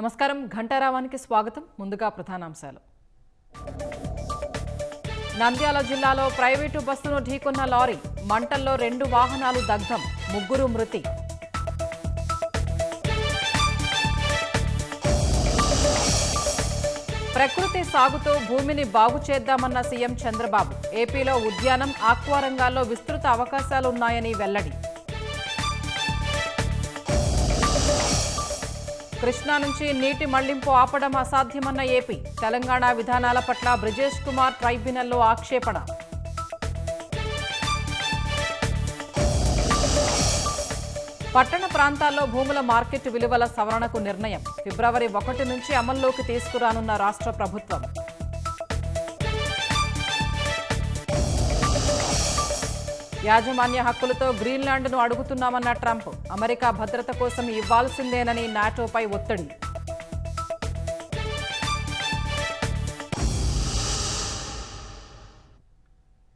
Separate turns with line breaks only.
నమస్కారం ఘంటారావానికి స్వాగతం. ముందుగా ప్రధానాంశాలు. నంద్యాల జిల్లాలో ప్రైవేటు బస్సును ఢీకొన్న లారీ, మంటల్లో 2 వాహనాలు దగ్ధం, 3 మృతి. ప్రకృతి సాగుతో భూమిని బాగు చేద్దామన్న సీఎం చంద్రబాబు. ఏపీలో ఉద్యానం, ఆక్వా రంగాల్లో విస్తృత అవకాశాలున్నాయని వెల్లడి. కృష్ణా నుంచి నీటి మళ్లింపు ఆపడం అసాధ్యమన్న ఏపీ. తెలంగాణ విధానాల పట్ల బ్రిజేష్ కుమార్ ట్రైబ్యునల్లో ఆక్షేపణ. పట్టణ ప్రాంతాల్లో భూముల మార్కెట్ విలువల సవరణకు నిర్ణయం. ఫిబ్రవరి 1 నుంచి అమల్లోకి తీసుకురానున్న రాష్ట్ర ప్రభుత్వం. యాజమాన్య హక్కులతో గ్రీన్లాండ్ను అడుగుతున్నామన్న ట్రంప్. అమెరికా భద్రత కోసం ఇవ్వాల్సిందేనని నాటోపై ఒత్తిడి.